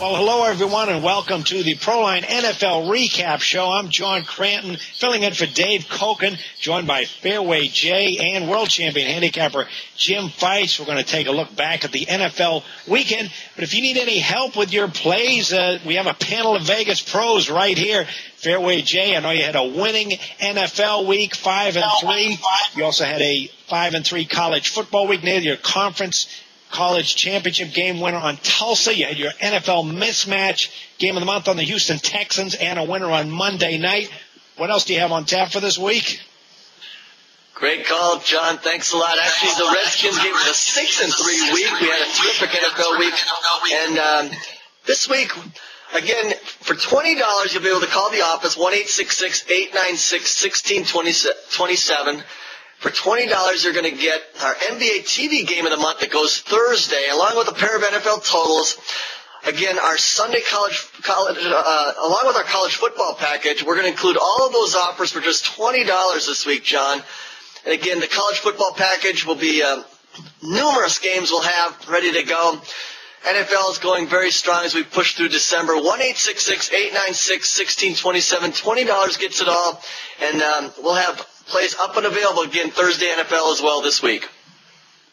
Well, hello, everyone, and welcome to the Proline NFL Recap Show. I'm John Cranton, filling in for Dave Cokin, joined by Fairway J and world champion handicapper Jim Feist. We're going to take a look back at the NFL weekend. But if you need any help with your plays, we have a panel of Vegas pros right here. Fairway J, I know you had a winning NFL week, 5-3. You also had a 5-3 college football week near your conference college championship game winner on Tulsa. You had your NFL mismatch game of the month on the Houston Texans and a winner on Monday night. What else do you have on tap for this week? Great call, John. Thanks a lot. Actually, the Redskins game was a 6-3 week. We had a terrific NFL week. And this week, again, for $20, you'll be able to call the office, 1-866-896-1627. For $20, you're going to get our NBA TV game of the month that goes Thursday, along with a pair of NFL totals. Again, our Sunday college, along with our college football package, we're going to include all of those offers for just $20 this week, John. And again, the college football package will be numerous games we'll have ready to go. NFL is going very strong as we push through December. 1-866-896-1627. $20 gets it all, and we'll have plays up and available again Thursday NFL as well this week.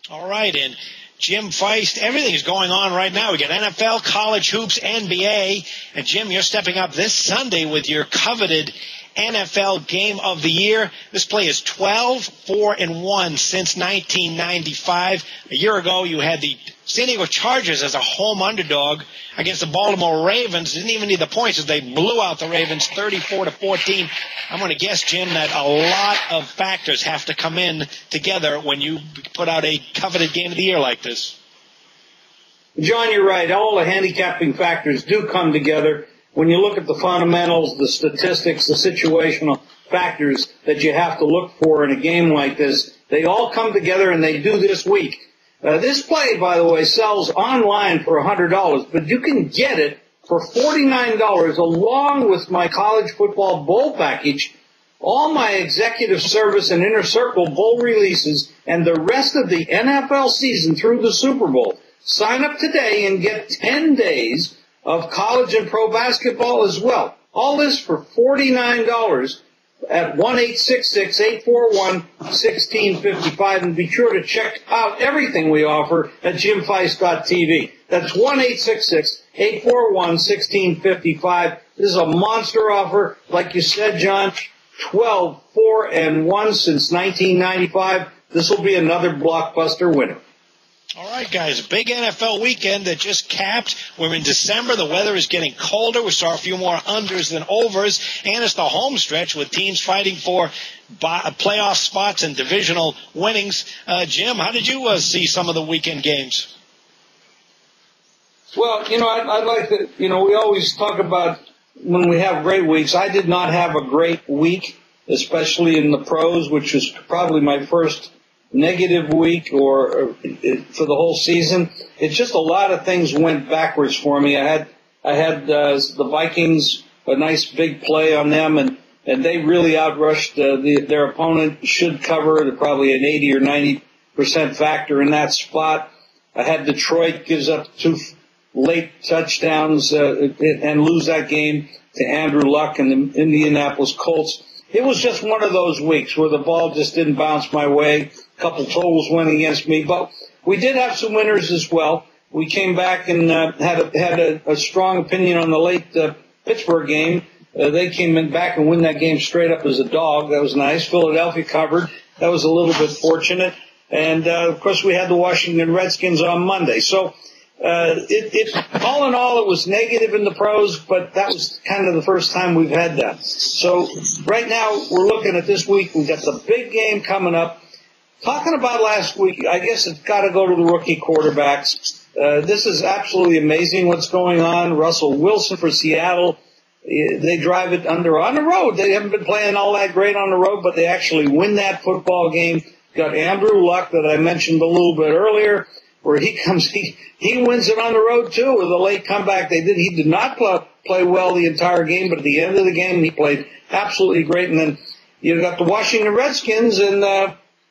All right, and Jim Feist, everything is going on right now. We got NFL, college hoops, NBA, and Jim, you're stepping up this Sunday with your coveted NFL Game of the Year. This play is 12-4-1 since 1995. A year ago, you had the San Diego Chargers as a home underdog against the Baltimore Ravens. Didn't even need the points as they blew out the Ravens 34-14. I'm going to guess, Jim, that a lot of factors have to come in together when you put out a coveted Game of the Year like this. John, you're right. All the handicapping factors do come together. When you look at the fundamentals, the statistics, the situational factors that you have to look for in a game like this, they all come together, and they do this week. This play, by the way, sells online for $100, but you can get it for $49 along with my college football bowl package, all my executive service and inner circle bowl releases, and the rest of the NFL season through the Super Bowl. Sign up today and get 10 days of college and pro basketball as well. All this for $49 at 1-866-841-1655. And be sure to check out everything we offer at JimFeist.tv. That's 1-866-841-1655. This is a monster offer. Like you said, John, 12-4-1 since 1995. This will be another blockbuster winner. All right, guys, a big NFL weekend that just capped. We're in December. The weather is getting colder. We saw a few more unders than overs. And it's the home stretch with teams fighting for playoff spots and divisional winnings. Jim, how did you see some of the weekend games? Well, I'd like to, we always talk about when we have great weeks. I did not have a great week, especially in the pros, which was probably my first negative week or for the whole season. It's just a lot of things went backwards for me. I had the Vikings, a nice big play on them, and they really outrushed their opponent. Should cover, probably an 80 or 90% factor in that spot. I had Detroit gives up 2 late touchdowns and lose that game to Andrew Luck and the Indianapolis Colts. It was just one of those weeks where the ball just didn't bounce my way. A couple totals went against me, but we did have some winners as well. We came back and had a strong opinion on the late Pittsburgh game. They came back and win that game straight up as a dog. That was nice. Philadelphia covered. That was a little bit fortunate. And, of course, we had the Washington Redskins on Monday. So all in all, it was negative in the pros, but that was kind of the first time we've had that. So right now we're looking at this week. We've got the big game coming up. Talking about last week, I guess it's got to go to the rookie quarterbacks. This is absolutely amazing what's going on. Russell Wilson for Seattle. They drive it on the road. They haven't been playing all that great on the road, but they actually win that football game. Got Andrew Luck that I mentioned a little bit earlier, where he wins it on the road too with a late comeback. He did not play well the entire game, but at the end of the game he played absolutely great. And then you got the Washington Redskins, and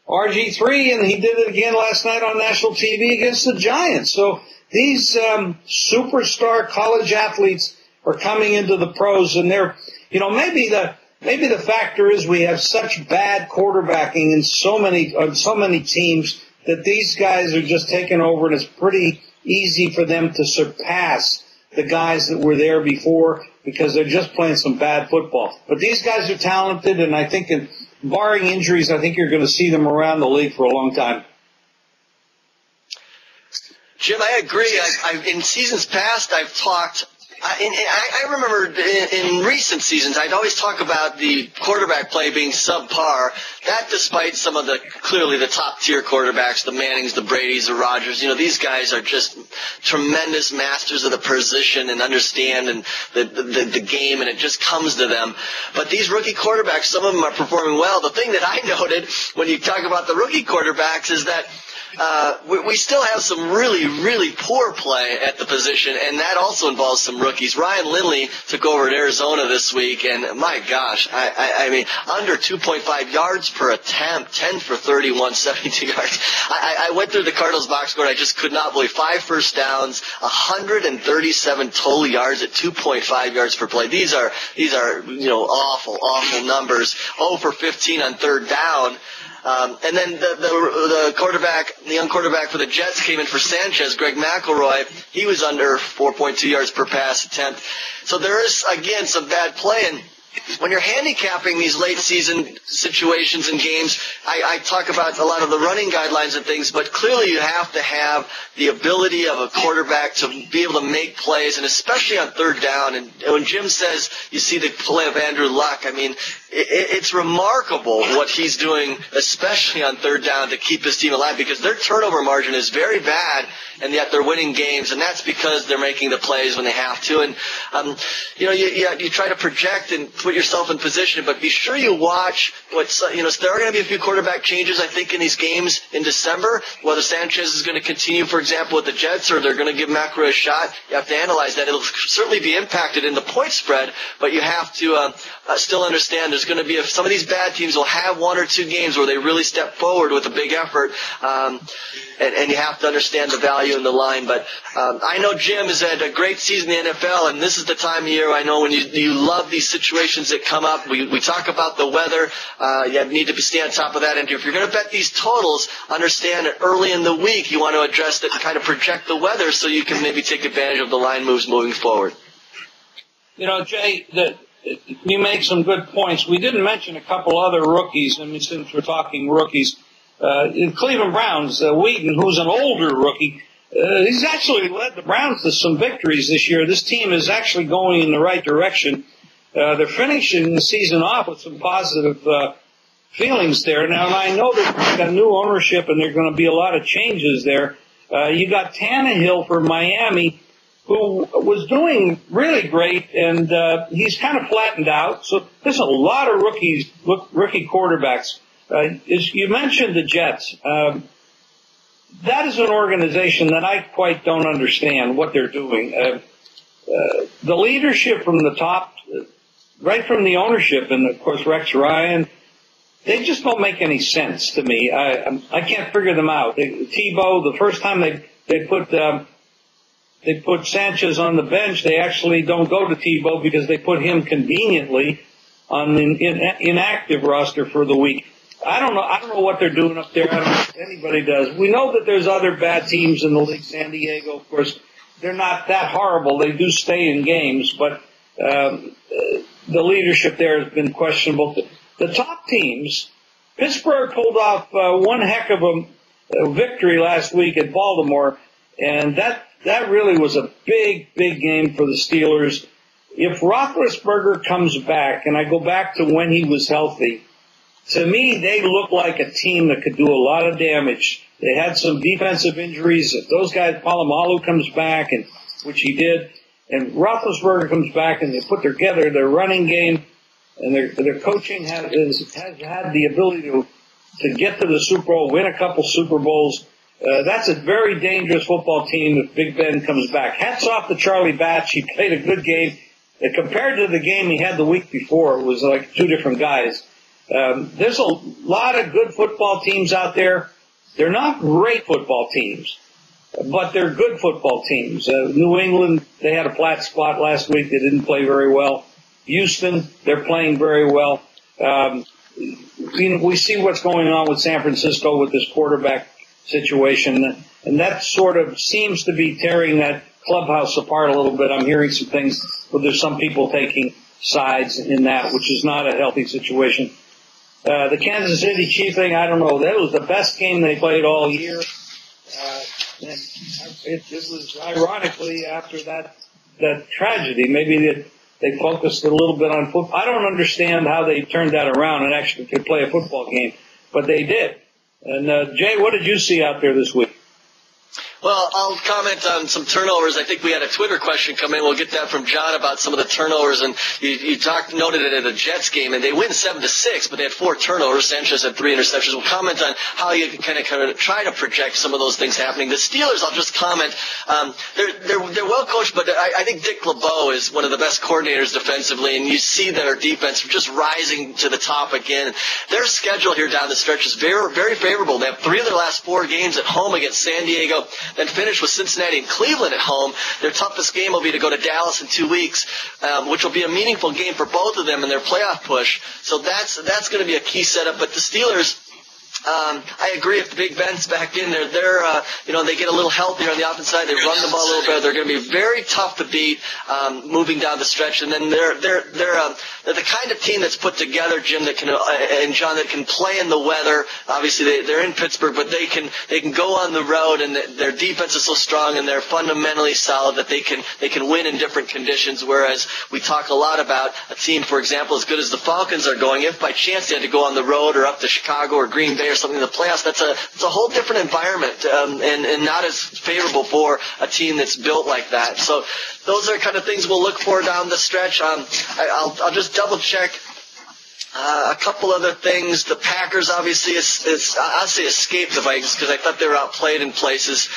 RG3, and he did it again last night on national TV against the Giants. So these superstar college athletes are coming into the pros, and they're, maybe the factor is we have such bad quarterbacking in so many teams that these guys are just taking over, and it's pretty easy for them to surpass the guys that were there before because they're just playing some bad football. But these guys are talented, and I think, barring injuries, I think you're going to see them around the league for a long time. Jim, I agree. In seasons past, I've talked. I remember in recent seasons, I'd always talk about the quarterback play being subpar. That, despite some of clearly the top tier quarterbacks, the Mannings, the Bradys, the Rodgers, these guys are just tremendous masters of the position and understand the game, and it just comes to them. But these rookie quarterbacks, some of them are performing well. The thing that I noted when you talk about the rookie quarterbacks is that we still have some really, really poor play at the position, and that also involves some rookies. Ryan Lindley took over at Arizona this week, and my gosh, I mean, under 2.5 yards per attempt, 10 for 31, 72 yards. I went through the Cardinals box score, and I just could not believe 5 first downs, 137 total yards at 2.5 yards per play. These are awful numbers. 0 for 15 on third down. And then the quarterback, the young quarterback for the Jets came in for Sanchez, Greg McElroy. He was under 4.2 yards per pass attempt. So there is, again, some bad play. And when you're handicapping these late season situations and games, I talk about a lot of the running guidelines and things, but clearly you have to have the ability of a quarterback to be able to make plays, and especially on third down. And when Jim says you see the play of Andrew Luck, I mean, it's remarkable what he's doing, especially on third down, to keep his team alive, because their turnover margin is very bad, and yet they're winning games, and that's because they're making the plays when they have to. And you try to project and put yourself in position, but be sure you watch what's there are going to be a few quarterback changes, I think, in these games in December. Whether Sanchez is going to continue, for example, with the Jets, or they're going to give McElroy a shot, you have to analyze that. It'll certainly be impacted in the point spread, but you have to still understand there's going to be some of these bad teams will have 1 or 2 games where they really step forward with a big effort, and you have to understand the value in the line. But I know Jim has had a great season in the NFL, and this is the time of year, I know, when you love these situations that come up. We talk about the weather. You need to stay on top of that. And if you're going to bet these totals, understand that early in the week you want to address that, kind of project the weather so you can maybe take advantage of the line moves moving forward. Jay, you make some good points. We didn't mention a couple other rookies. I mean, since we're talking rookies, in Cleveland Browns, Wheaton, who's an older rookie, he's actually led the Browns to some victories this year. This team is actually going in the right direction. They're finishing the season off with some positive feelings there. Now, and I know that they've got new ownership, and there are going to be a lot of changes there. You got Tannehill for Miami, who was doing really great, and he's kind of flattened out. So there's a lot of rookie quarterbacks. You mentioned the Jets. That is an organization that I quite don't understand what they're doing. The leadership from the top, right from the ownership, and of course Rex Ryan, they just don't make any sense to me. I can't figure them out. Tebow, the first time they put Sanchez on the bench, they actually don't go to Tebow because they put him conveniently on the inactive roster for the week. I don't know what they're doing up there. I don't know if anybody does. We know that there's other bad teams in the league. San Diego, of course, they're not that horrible. They do stay in games, but the leadership there has been questionable. The top teams, Pittsburgh pulled off one heck of a victory last week at Baltimore, and that really was a big game for the Steelers. If Roethlisberger comes back, and I go back to when he was healthy, to me, they look like a team that could do a lot of damage. They had some defensive injuries. If those guys, Palomalu comes back, and which he did, and Roethlisberger comes back, and they put together their running game, and their coaching has had the ability to get to the Super Bowl, win a couple Super Bowls. That's a very dangerous football team if Big Ben comes back. Hats off to Charlie Batch. He played a good game. And compared to the game he had the week before, it was like two different guys. There's a lot of good football teams out there. They're not great football teams, but they're good football teams. New England, they had a flat spot last week. They didn't play very well. Houston, they're playing very well. We see what's going on with San Francisco with this quarterback situation, and that sort of seems to be tearing that clubhouse apart a little bit. I'm hearing some things where there's some people taking sides in that, which is not a healthy situation. The Kansas City Chiefs thing, I don't know. That was the best game they played all year. And it was ironically after that tragedy. Maybe they focused a little bit on football. I don't understand how they turned that around and actually could play a football game, but they did. And Jay, what did you see out there this week? Well, I'll comment on some turnovers. I think we had a Twitter question come in. We'll get that from John about some of the turnovers. And you noted it at a Jets game, and they win 7-6, but they had 4 turnovers. Sanchez had 3 interceptions. We'll comment on how you kind of try to project some of those things happening. The Steelers, I'll just comment. They're well coached, but I think Dick LeBeau is one of the best coordinators defensively, and you see their defense just rising to the top again. Their schedule here down the stretch is very, very favorable. They have 3 of their last 4 games at home against San Diego, then finish with Cincinnati and Cleveland at home. Their toughest game will be to go to Dallas in 2 weeks, which will be a meaningful game for both of them in their playoff push. So that's going to be a key setup. But the Steelers, I agree. If Big Ben's back in there, they get a little healthier on the offensive side. They run the ball a little better. They're going to be very tough to beat moving down the stretch. And then they're the kind of team that's put together, Jim, that can and John, that can play in the weather. Obviously, they're in Pittsburgh, but they can go on the road, and their defense is so strong and they're fundamentally solid that they can win in different conditions. Whereas we talk a lot about a team, for example, as good as the Falcons are going. If by chance they had to go on the road or up to Chicago or Green Bay or something in the playoffs, it's a whole different environment, and not as favorable for a team that's built like that. So those are kind of things we'll look for down the stretch. I'll just double check a couple other things. The Packers obviously I'll say escaped the Vikings because I thought they were outplayed in places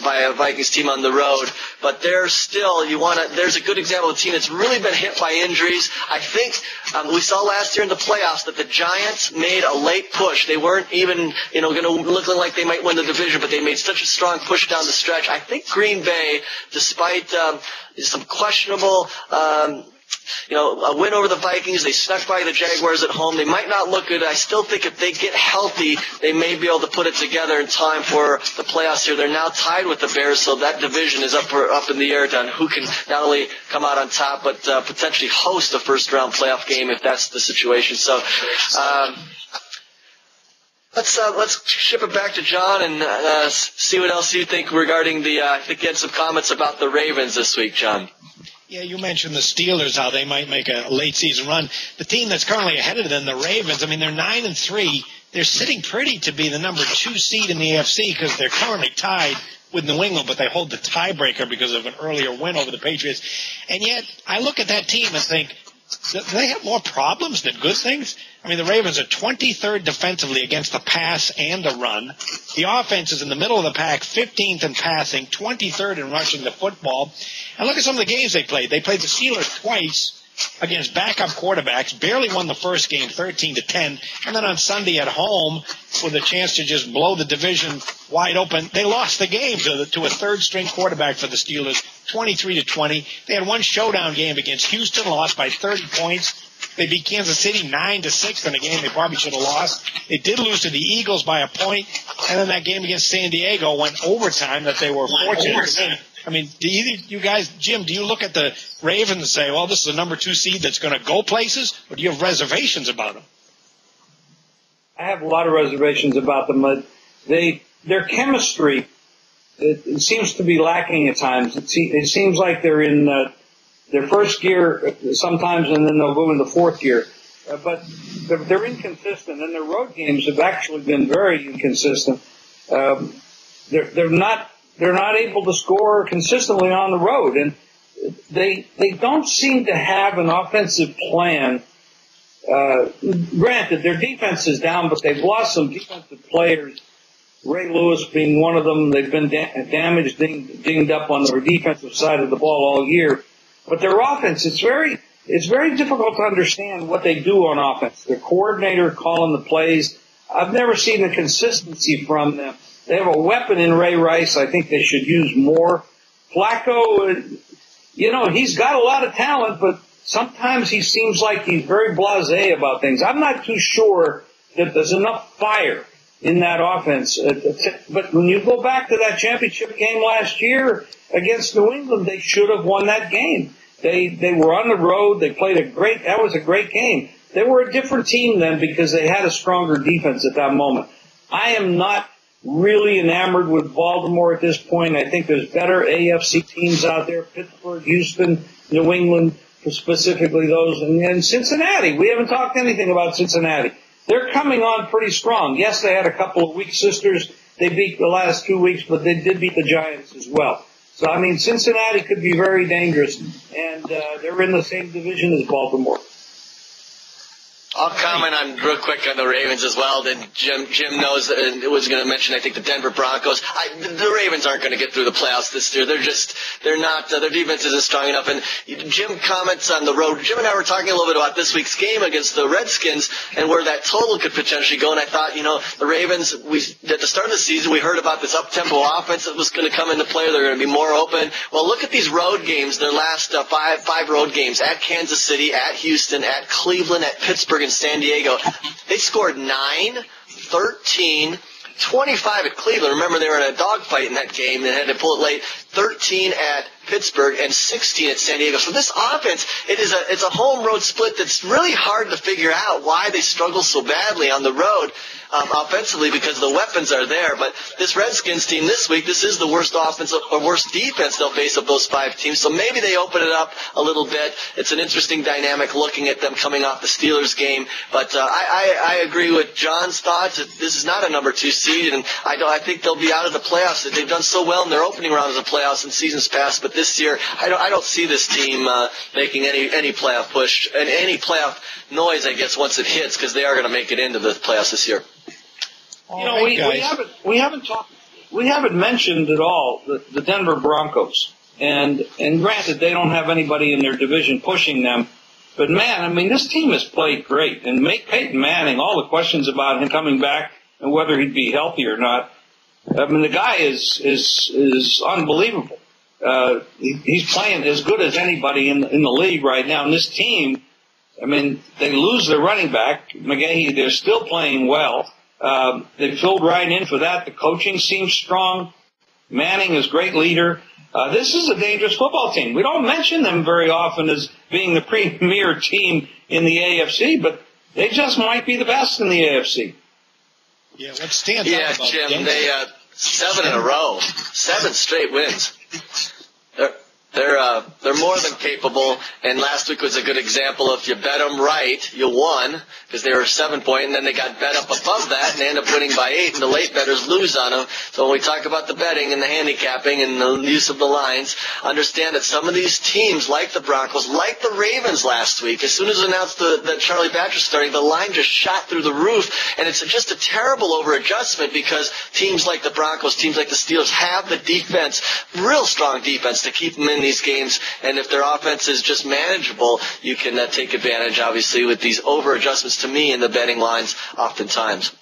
by a Vikings team on the road. But they're still, there's a good example of a team that's really been hit by injuries. I think we saw last year in the playoffs that the Giants made a late push. They weren't even going to look like they might win the division, but they made such a strong push down the stretch. I think Green Bay, despite some questionable a win over the Vikings, they snuck by the Jaguars at home. They might not look good. I still think if they get healthy, they may be able to put it together in time for the playoffs here. They're now tied with the Bears, so that division is up in the air on who can not only come out on top, but potentially host a first-round playoff game if that's the situation. So let's ship it back to John and see what else you think regarding I think you had some comments about the Ravens this week, John. Yeah, you mentioned the Steelers, how they might make a late season run. The team that's currently ahead of them, the Ravens, I mean, they're 9-3. They're sitting pretty to be the number 2 seed in the AFC because they're currently tied with New England, but they hold the tiebreaker because of an earlier win over the Patriots. And yet, I look at that team and think, do they have more problems than good things? I mean, the Ravens are 23rd defensively against the pass and the run. The offense is in the middle of the pack, 15th in passing, 23rd in rushing the football. And look at some of the games they played. They played the Steelers twice against backup quarterbacks, barely won the first game 13-10, and then on Sunday at home with a chance to just blow the division wide open, they lost the game to a third-string quarterback for the Steelers, 23-20. They had one showdown game against Houston, lost by 30 points. They beat Kansas City 9-6 in a game they probably should have lost. They did lose to the Eagles by a point, and then that game against San Diego went overtime that they were fortunate to win. I mean, do you guys, Jim, do you look at the Ravens and say, well, this is a number 2 seed that's going to go places, or do you have reservations about them? I have a lot of reservations about them. Their chemistry, it seems to be lacking at times. It seems like they're in their first gear sometimes, and then they'll go into fourth gear. But they're inconsistent, and their road games have actually been very inconsistent. They're not able to score consistently on the road, and they don't seem to have an offensive plan. Granted, their defense is down, but they've lost some defensive players. Ray Lewis being one of them. They've been dinged up on their defensive side of the ball all year. But their offense, it's very it's very difficult to understand what they do on offense. Their coordinator calling the plays, I've never seen the consistency from them. They have a weapon in Ray Rice. I think they should use more. Flacco, he's got a lot of talent, but sometimes he seems like he's very blasé about things. I'm not too sure that there's enough fire in that offense. But when you go back to that championship game last year against New England, they should have won that game. They were on the road. They played that was a great game. They were a different team then because they had a stronger defense at that moment. I am not really enamored with Baltimore at this point. I think there's better AFC teams out there, Pittsburgh, Houston, New England, specifically those, and Cincinnati. We haven't talked anything about Cincinnati. They're coming on pretty strong. Yes, they had a couple of weak sisters. They beat the last 2 weeks, but they did beat the Giants as well. So, Cincinnati could be very dangerous, and they're in the same division as Baltimore. I'll comment on real quick on the Ravens as well. Then Jim knows and was going to mention, I think, the Denver Broncos. The Ravens aren't going to get through the playoffs this year. They're not, their defense isn't strong enough. And Jim comments on the road. Jim and I were talking a little bit about this week's game against the Redskins and where that total could potentially go. And I thought, the Ravens, at the start of the season, we heard about this up-tempo offense that was going to come into play. They're going to be more open. Well, look at these road games, their last five road games at Kansas City, at Houston, at Cleveland, at Pittsburgh, and San Diego. They scored 9, 13, 25 at Cleveland. Remember, they were in a dogfight in that game and had to pull it late. 13 at Pittsburgh and 16 at San Diego. So this offense, it's a home road split that's really hard to figure out why they struggle so badly on the road offensively, because the weapons are there. But this Redskins team this week, this is the worst offense or worst defense they'll face of those 5 teams. So maybe they open it up a little bit. It's an interesting dynamic looking at them coming off the Steelers game. But I agree with John's thoughts. This is not a number 2 seed, and I think they'll be out of the playoffs. They've done so well in their opening round of the playoffs in seasons past, but this year I don't see this team making any playoff push and any playoff noise, I guess, once it hits, because they are going to make it into the playoffs this year. We haven't mentioned at all the Denver Broncos, and granted they don't have anybody in their division pushing them, but man, this team has played great, and Peyton Manning, all the questions about him coming back and whether he'd be healthy or not, the guy is unbelievable. He's playing as good as anybody in the league right now, and this team, they lose their running back, McGahee. They're still playing well. They filled right in for that. The coaching seems strong. Manning is a great leader. This is a dangerous football team. We don't mention them very often as being the premier team in the AFC, but they just might be the best in the AFC. Yeah, what stands out about Jim, Denver? they 7 in a row, 7 straight wins. They're more than capable, and last week was a good example. If you bet them right, you won, because they were 7-point, and then they got bet up above that, and they end up winning by 8, and the late bettors lose on them. So when we talk about the betting and the handicapping and the use of the lines, understand that some of these teams, like the Broncos, like the Ravens last week, as soon as it announced that Charlie Batcher's starting, the line just shot through the roof, and it's just a terrible over-adjustment, because teams like the Broncos, teams like the Steelers have the defense, real strong defense, to keep them in these games, and if their offense is just manageable, you can take advantage, obviously, with these over-adjustments, to me, in the betting lines oftentimes.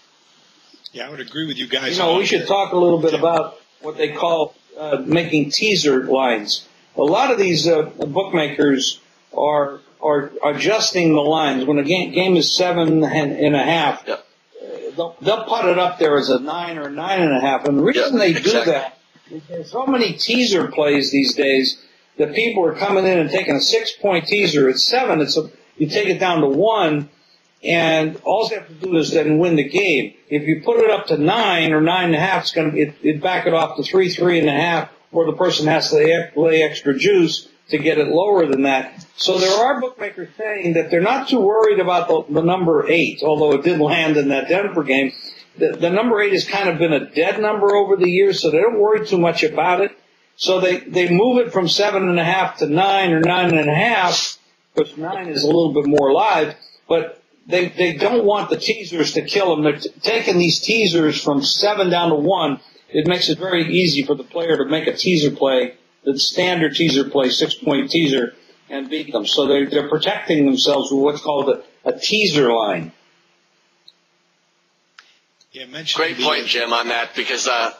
Yeah, I would agree with you guys. We should talk a little bit about what they call making teaser lines. A lot of these bookmakers are adjusting the lines. When a game is 7.5, Yep. They'll put it up there as a 9 or 9.5. And the reason they do that is there's so many teaser plays these days that people are coming in and taking a 6-point teaser at 7. You take it down to 1, and all you have to do is then win the game. If you put it up to 9 or 9.5, it's going to back it off to 3, 3.5, or the person has to lay extra juice to get it lower than that. So there are bookmakers saying that they're not too worried about the number 8, although it did land in that Denver game. The number 8 has kind of been a dead number over the years, so they don't worry too much about it. So they move it from 7.5 to 9 or 9.5, because 9 is a little bit more live, but they don't want the teasers to kill them. They're taking these teasers from 7 down to 1. It makes it very easy for the player to make a teaser play, the standard teaser play, 6-point teaser, and beat them. So they're protecting themselves with what's called a teaser line. Yeah, great point, Jim, on that, because I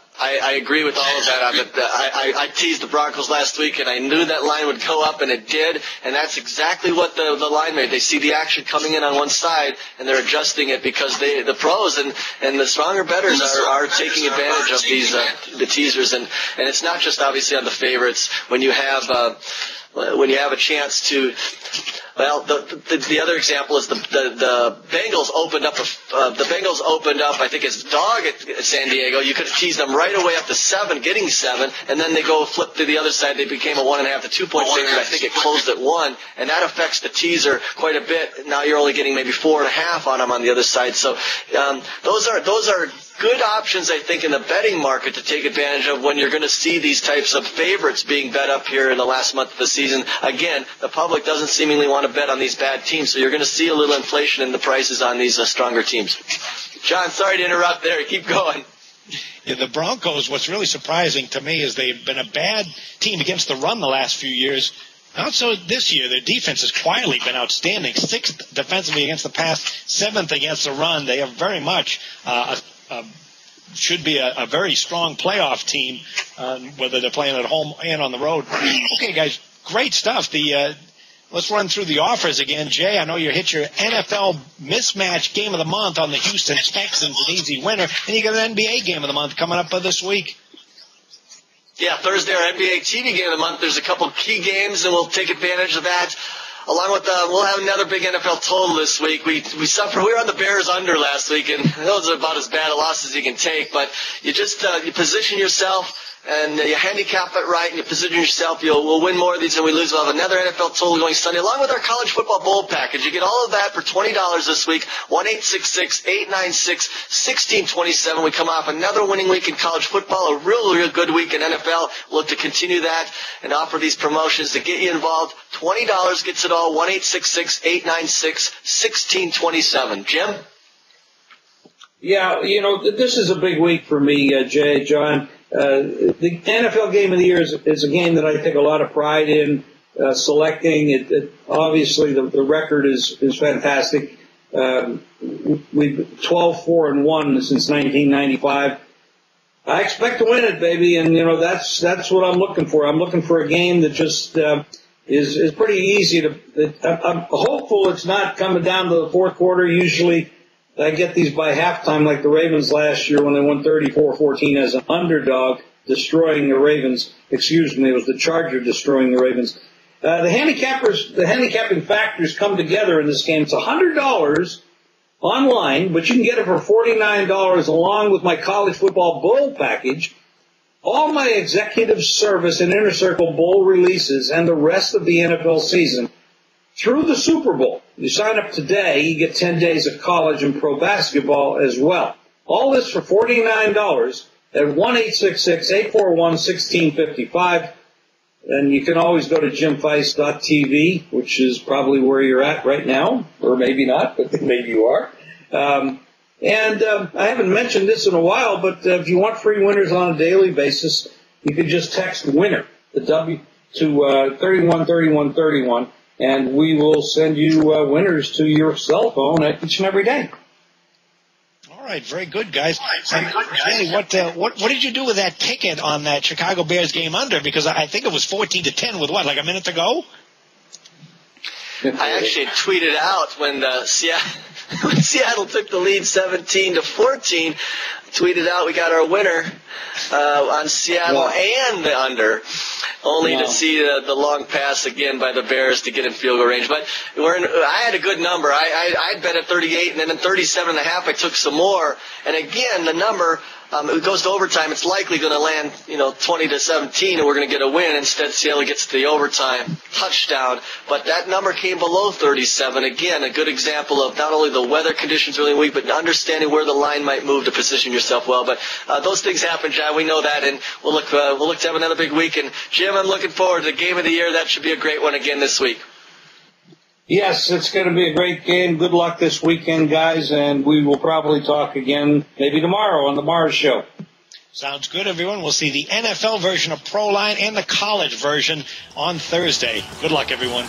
agree with all of that. I teased the Broncos last week, and I knew that line would go up, and it did, and that's exactly what the line made. They see the action coming in on one side, and they're adjusting it because the pros and the stronger bettors are taking advantage of these the teasers, and it's not just obviously on the favorites. When you have a chance to. Well, the other example is the Bengals opened up. The Bengals opened up, I think, as dog at San Diego. You could have teased them right away up to 7, getting 7, and then they go flip to the other side. They became a 1.5 to 2 point favorite. I think it closed at 1, and that affects the teaser quite a bit. Now you're only getting maybe 4.5 on them on the other side. So those are good options, I think, in the betting market to take advantage of when you're going to see these types of favorites being bet up here in the last month of the season. Again, the public doesn't seemingly want to bet on these bad teams, so you're going to see a little inflation in the prices on these stronger teams. John, sorry to interrupt there. Keep going. Yeah, the Broncos, what's really surprising to me is they've been a bad team against the run the last few years. Also this year, their defense has quietly been outstanding. 6th defensively against the pass, 7th against the run. They are very much should be a very strong playoff team, whether they're playing at home and on the road. Okay, guys, great stuff. Let's run through the offers again. Jay, I know you hit your NFL mismatch game of the month on the Houston Texans, an easy winner, and you got an NBA game of the month coming up this week. Yeah, Thursday, our NBA TV game of the month. There's a couple key games, and we'll take advantage of that. Along with we'll have another big NFL total this week. We were on the Bears under last week, and those are about as bad a loss as you can take. But you just you position yourself, and you handicap it right, and you position yourself. We'll win more of these than we lose. We'll have another NFL total going Sunday, along with our college football bowl package. You get all of that for $20 this week. 1-866-896-1627. We come off another winning week in college football, a real good week in NFL. We'll look to continue that and offer these promotions to get you involved. $20 gets it all. 1-866-896-1627. Jim? Yeah, this is a big week for me, Jay, John. The NFL Game of the Year is a game that I take a lot of pride in selecting. Obviously, the record is fantastic. We've 12-4-1 since 1995. I expect to win it, baby, and that's what I'm looking for. I'm looking for a game that just is pretty easy to. I'm hopeful it's not coming down to the fourth quarter. Usually, I get these by halftime, like the Ravens last year when they won 34-14 as an underdog, destroying the Ravens. Excuse me, it was the Charger destroying the Ravens. The handicapping factors come together in this game. It's $100 online, but you can get it for $49 along with my college football bowl package, all my executive service and Inner Circle bowl releases, and the rest of the NFL season through the Super Bowl. You sign up today, you get 10 days of college and pro basketball as well. All this for $49 at 1-866-841-1655. And you can always go to JimFeist.tv, which is probably where you're at right now, or maybe not, but maybe you are. I haven't mentioned this in a while, but if you want free winners on a daily basis, you can just text WINNER, the W, to 313131, and we will send you winners to your cell phone each and every day. All right, very good, guys. Jay, what did you do with that ticket on that Chicago Bears game under? Because I think it was 14-10 with like a minute to go? I actually tweeted out when Seattle took the lead 17-14. Tweeted out we got our winner on Seattle and the under, only to see the long pass again by the Bears to get in field goal range. But I had a good number. I bet at 38, and then in 37.5 I took some more. And again, the number, it goes to overtime. It's likely going to land, 20-17, and we're going to get a win. Instead, Seattle gets the overtime touchdown. But that number came below 37. Again, a good example of not only the weather conditions really weak, but understanding where the line might move to position yourself well. But those things happen, John. We know that, and we'll look to have another big week. And Jim, I'm looking forward to the game of the year. That should be a great one again this week. Yes, it's going to be a great game. Good luck this weekend, guys, and we will probably talk again maybe tomorrow on the Mars Show. Sounds good, everyone. We'll see the NFL version of Proline and the college version on Thursday. Good luck, everyone.